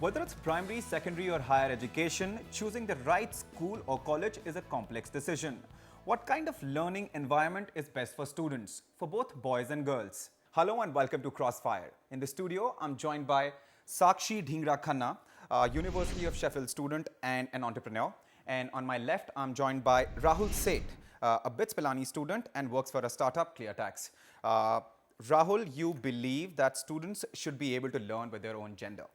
Whether it's primary, secondary, or higher education, choosing the right school or college is a complex decision. What kind of learning environment is best for students, for both boys and girls? Hello and welcome to Crossfire. In the studio, I'm joined by Sakshi Dhingra Khanna, a University of Sheffield student and an entrepreneur. And on my left, I'm joined by Rahul Seth, a BITS Pilani student and works for a startup, ClearTax. Rahul, you believe that students should be able to learn with their own gender.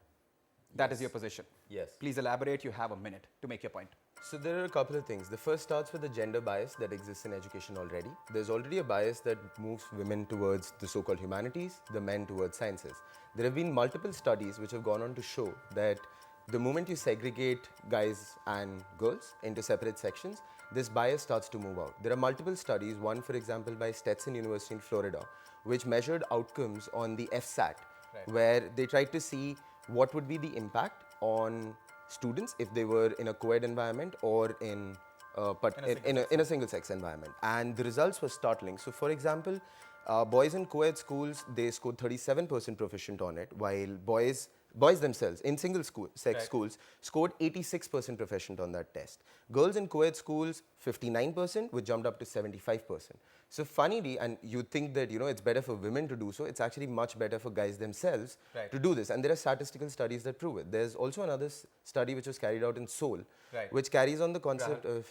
That is your position. Yes. Please elaborate. You have a minute to make your point. So there are a couple of things. The first starts with the gender bias that exists in education already. There's already a bias that moves women towards the so-called humanities, the men towards sciences. There have been multiple studies which have gone on to show that the moment you segregate guys and girls into separate sections, this bias starts to move out. There are multiple studies, one for example by Stetson University in Florida, which measured outcomes on the FSAT, where they tried to see what would be the impact on students if they were in a co-ed environment or in a single-sex environment. And the results were startling. So for example, boys in co-ed schools, they scored 37% proficient on it, while boys themselves in single-sex schools scored 86% proficient on that test. Girls in co-ed schools, 59%, which jumped up to 75%. So funnily, and you think that it's better for women to do so, it's actually much better for guys themselves to do this. And there are statistical studies that prove it. There's also another study which was carried out in Seoul, which carries on the concept of...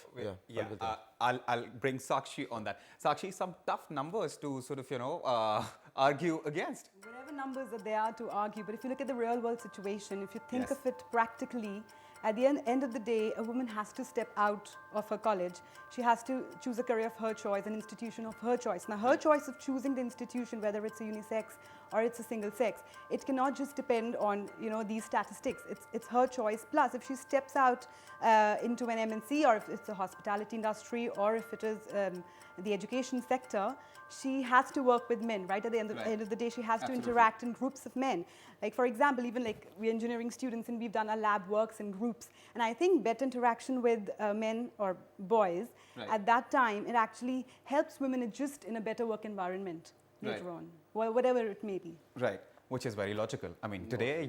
I'll bring Sakshi on that. Sakshi, some tough numbers to sort of, argue against. Whatever numbers that there are to argue, but if you look at the real world situation, if you think of it practically, at the end of the day, a woman has to step out of her college. She has to choose a career of her choice, an institution of her choice. Now, her choice of choosing the institution, whether it's a unisex or it's a single sex, it cannot just depend on these statistics. It's her choice. Plus, if she steps out into an MNC, or if it's the hospitality industry, or if it is the education sector, she has to work with men, right? At the end of the day, she has to interact in groups of men. Like, for example, even like we're engineering students and we've done our lab works in groups. And I think better interaction with men or boys at that time, it actually helps women adjust in a better work environment later on, whatever it may be. Right. Which is very logical. I mean, today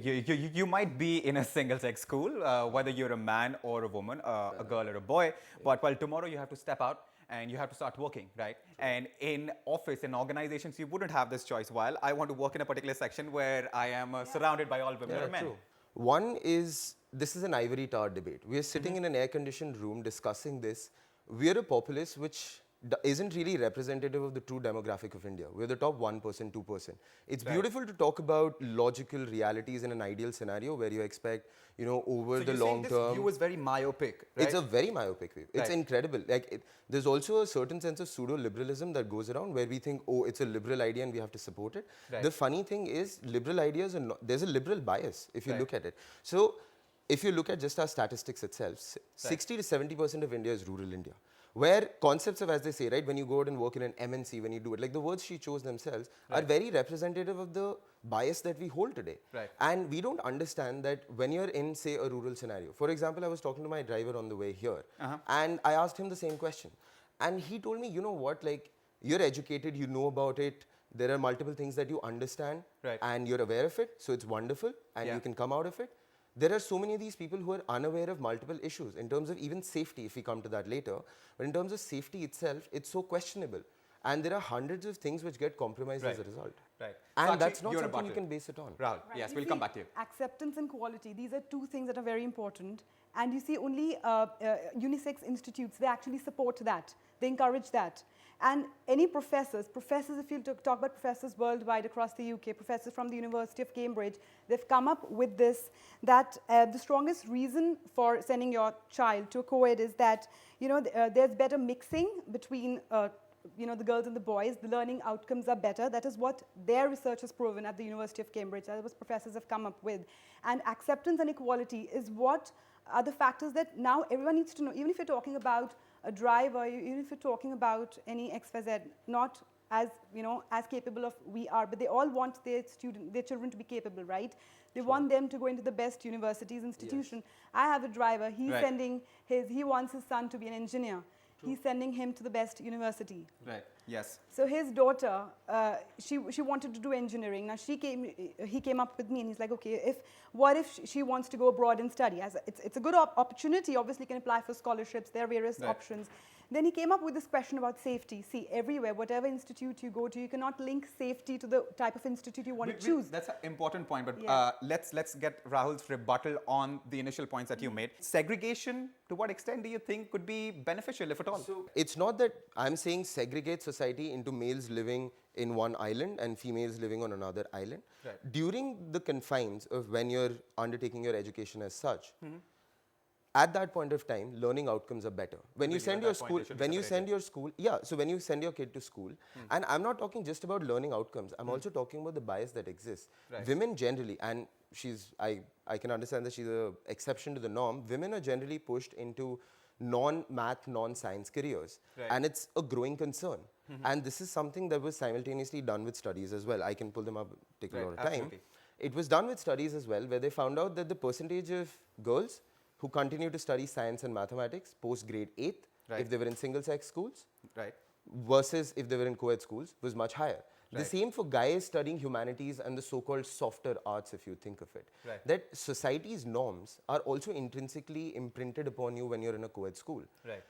you might be in a single-sex school, whether you're a man or a woman, a girl or a boy, but well, tomorrow you have to step out and you have to start working, right? And in office, in organizations, you wouldn't have this choice. While I want to work in a particular section where I am surrounded by all women or men. True. One is, this is an ivory tower debate. We are sitting in an air-conditioned room discussing this. We are a populace which isn't really representative of the true demographic of India. We're the top 1%, 2%. It's beautiful to talk about logical realities in an ideal scenario where you expect, over the long term. This view is very myopic, right? It's a very myopic view. It's incredible. Like, there's also a certain sense of pseudo-liberalism that goes around where we think, oh, it's a liberal idea and we have to support it. The funny thing is, liberal ideas are not, there's a liberal bias if you look at it. So, if you look at just our statistics itself, 60 to 70% of India is rural India. Where concepts of, as they say, right, when you go out and work in an MNC, when you do it, like the words she chose themselves are very representative of the bias that we hold today. And we don't understand that when you're in, say, a rural scenario. For example, I was talking to my driver on the way here, and I asked him the same question. And he told me, you know what, like, you're educated, you know about it, there are multiple things that you understand, and you're aware of it, so it's wonderful, and you can come out of it. There are so many of these people who are unaware of multiple issues in terms of even safety, if we come to that later. But in terms of safety itself, it's so questionable. And there are hundreds of things which get compromised as a result. And so that's not something you can base it on. Rahul, yes, we'll come back to you. Acceptance and quality, these are two things that are very important. And you see only unisex institutes, they actually support that. They encourage that. And any professors, if you talk about professors worldwide across the UK, professors from the University of Cambridge, they've come up with this, that the strongest reason for sending your child to a co-ed is that, there's better mixing between, the girls and the boys. The learning outcomes are better. That is what their research has proven at the University of Cambridge. That was professors have come up with. And acceptance and equality is what are the factors that now everyone needs to know. Even if you're talking about a driver, even if you're talking about any XYZ, not as as capable of we are, but they all want their children to be capable, right? They want them to go into the best universities, institution. I have a driver. He's sending he wants his son to be an engineer. He's sending him to the best university. Yes. So his daughter, she wanted to do engineering. Now he came up with me and he's like, okay, what if she wants to go abroad and study? It's a good opportunity. Obviously, you can apply for scholarships. There are various options. Then he came up with this question about safety. See, everywhere, whatever institute you go to, you cannot link safety to the type of institute you want to choose. That's an important point, but Yeah. let's get Rahul's rebuttal on the initial points that you made. Segregation, to what extent do you think could be beneficial, if at all? So it's not that I'm saying segregate society into males living in one island and females living on another island. Right. During the confines of when you're undertaking your education as such, at that point of time, learning outcomes are better. When you send your school, when you send your school, so when you send your kid to school, and I'm not talking just about learning outcomes, I'm also talking about the bias that exists. Right. Women generally, and I can understand that she's an exception to the norm, women are generally pushed into non-math, non-science careers. Right. And it's a growing concern. And this is something that was simultaneously done with studies as well. I can pull them up, take a lot of time. Absolutely. It was done with studies as well, where they found out that the percentage of girls who continue to study science and mathematics post grade 8th, Right. if they were in single-sex schools, Right. versus if they were in co-ed schools, was much higher. The Right. same for guys studying humanities and the so-called softer arts, if you think of it. Right. That society's norms are also intrinsically imprinted upon you when you're in a co-ed school. Right.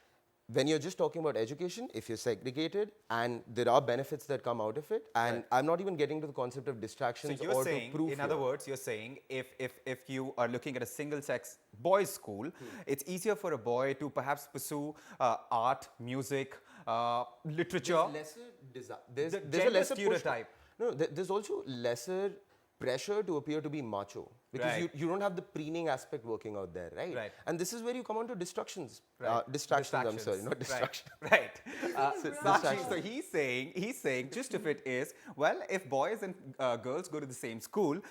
When you're just talking about education, if you're segregated, and there are benefits that come out of it, and Right. I'm not even getting to the concept of distractions So you're or saying, to prove in other here. words, you're saying if you are looking at a single-sex boys' school, it's easier for a boy to perhaps pursue art, music, literature. There's lesser The there's a gender lesser stereotype. No, there's also lesser pressure to appear to be macho because Right. you don't have the preening aspect working out there, right? Right. And this is where you come on to distractions. Right. Distractions, I'm sorry, not Right. distraction. Right. Distraction. So he's saying, gist of it is, well, if boys and girls go to the same school,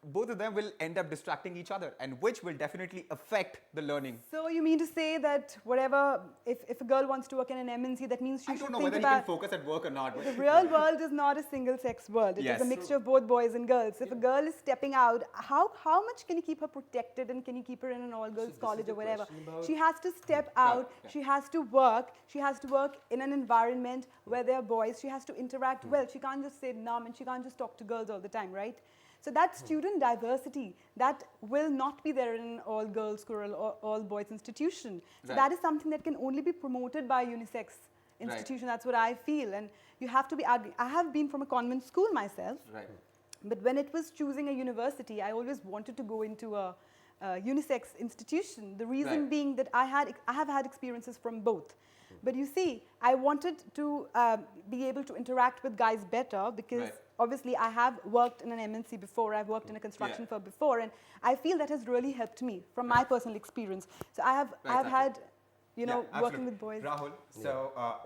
both of them will end up distracting each other, and which will definitely affect the learning. So you mean to say that whatever, if a girl wants to work in an MNC, that means she I should don't know think whether he can about focus at work or not. but- the real world is not a single-sex world. It is Yes. a mixture of both boys and girls. If a girl is stepping out, how much can you keep her protected, and can you keep her in an all-girls college or whatever? She has to step out. She has to work. She has to work in an environment where there are boys. She has to interact well. She can't just sit numb, and she can't just talk to girls all the time, right? So that student diversity, that will not be there in an all-girls school or all-boys institution. So Right. that is something that can only be promoted by a unisex institution. That's what I feel. And you have to be, I have been from a convent school myself. Right. But when it was choosing a university, I always wanted to go into a unisex institution. The reason Right. being that I have had experiences from both. But you see, I wanted to be able to interact with guys better because Right. obviously I have worked in an MNC before, I've worked in a construction Yeah. firm before, and I feel that has really helped me from my personal experience. So I have had, you know, working with boys. Rahul, so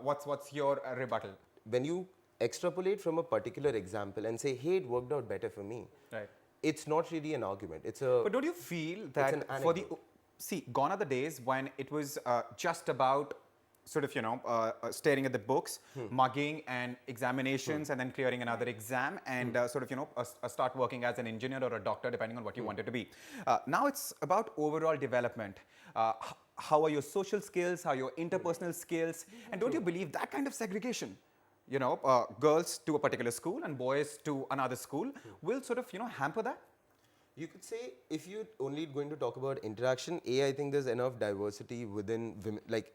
what's your rebuttal? When you extrapolate from a particular example and say, hey, it worked out better for me, Right. it's not really an argument. It's a But don't you feel that an for the anecdote. see, gone are the days when it was just about sort of staring at the books, mugging and examinations, and then clearing another exam, and sort of start working as an engineer or a doctor, depending on what you wanted to be. Now it's about overall development. How are your social skills? How are your interpersonal skills? And don't you believe that kind of segregation? Girls to a particular school and boys to another school will sort of hamper that. You could say if you're only going to talk about interaction, I think there's enough diversity within women. Like,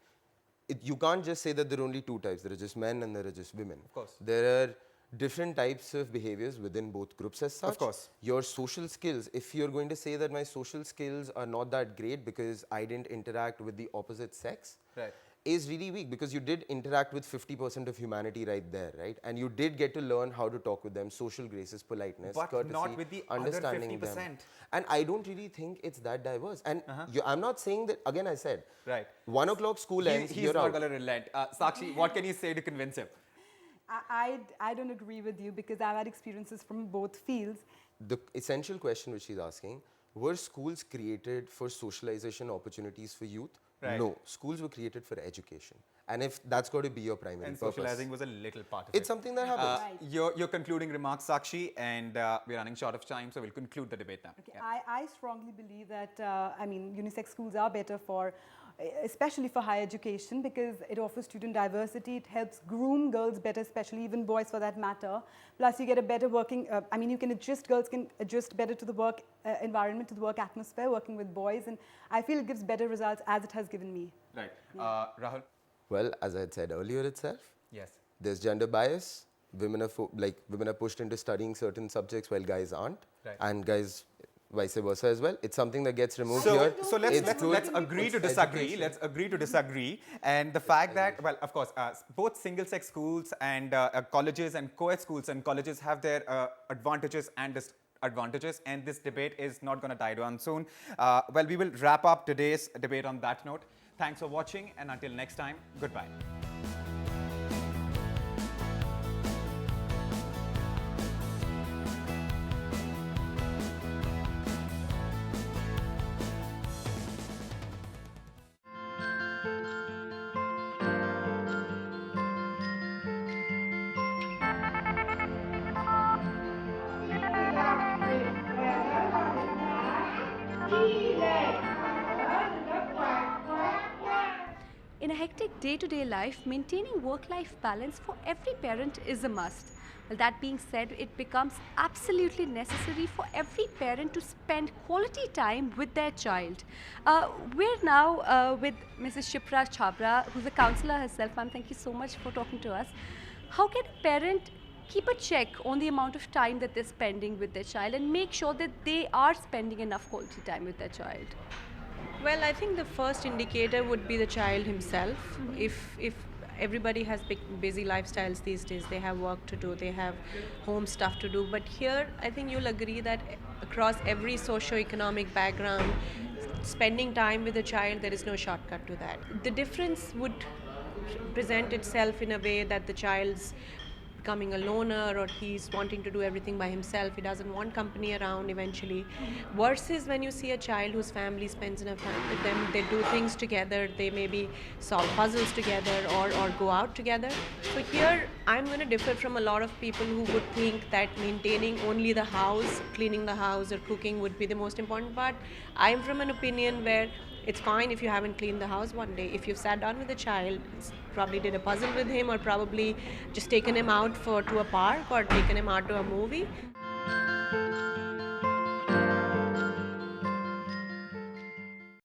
you can't just say that there are only two types. There are just men and there are just women. Of course. There are different types of behaviors within both groups as such. Of course. Your social skills, if you're going to say that my social skills are not that great because I didn't interact with the opposite sex, Right. is really weak because you did interact with 50% of humanity right there, right? And you did get to learn how to talk with them, social graces, politeness, But courtesy, not with the other understanding 50%. them. And I don't really think it's that diverse. And I'm not saying that, again, I said, Right. 1 o'clock school ends, He's you're not out. going to relent. Sakshi, what can you say to convince him? I don't agree with you because I've had experiences from both fields. The essential question which she's asking, were schools created for socialization opportunities for youth? Right. No, schools were created for education. And if that's got to be your primary And purpose. socializing was a little part of it. It's something that happens. Right. Your concluding remarks, Sakshi, and we're running short of time, so we'll conclude the debate now. Okay, Yeah. I strongly believe that, unisex schools are better for especially for higher education, because it offers student diversity. It helps groom girls better, especially even boys for that matter. Plus, you get a better working, you can adjust, girls can adjust better to the work environment, to the work atmosphere, working with boys. And I feel it gives better results, as it has given me. Right. Rahul? Well, as I had said earlier itself, Yes. there's gender bias. Women are pushed into studying certain subjects while guys aren't, Right. and guys vice versa as well. It's something that gets removed So, here. so let's It's good. agree to It's disagree. education. Let's agree to disagree. And the fact that, well, of course, both single-sex schools and colleges and co-ed schools and colleges have their advantages and disadvantages, and this debate is not going to die down soon. Well, we will wrap up today's debate on that note. Thanks for watching, and until next time, goodbye. In a hectic day-to-day life, maintaining work-life balance for every parent is a must. Well, that being said, it becomes absolutely necessary for every parent to spend quality time with their child. We're now with Mrs. Shipra Chhabra, who's a counselor herself. Ma'am, thank you so much for talking to us. How can a parent keep a check on the amount of time that they're spending with their child and make sure that they are spending enough quality time with their child? Well, I think the first indicator would be the child himself. If everybody has busy lifestyles these days, they have work to do, they have home stuff to do. But here, I think you'll agree that across every socio-economic background, spending time with a child, there is no shortcut to that. The difference would present itself in a way that the child's becoming a loner, or he's wanting to do everything by himself. He doesn't want company around eventually. Versus when you see a child whose family spends enough time with them, they do things together, they maybe solve puzzles together or go out together. So here I'm going to differ from a lot of people who would think that maintaining only the house, cleaning the house or cooking would be the most important part. I'm from an opinion where it's fine if you haven't cleaned the house one day. If you've sat down with a child, probably did a puzzle with him, or probably just taken him out to a park or taken him out to a movie,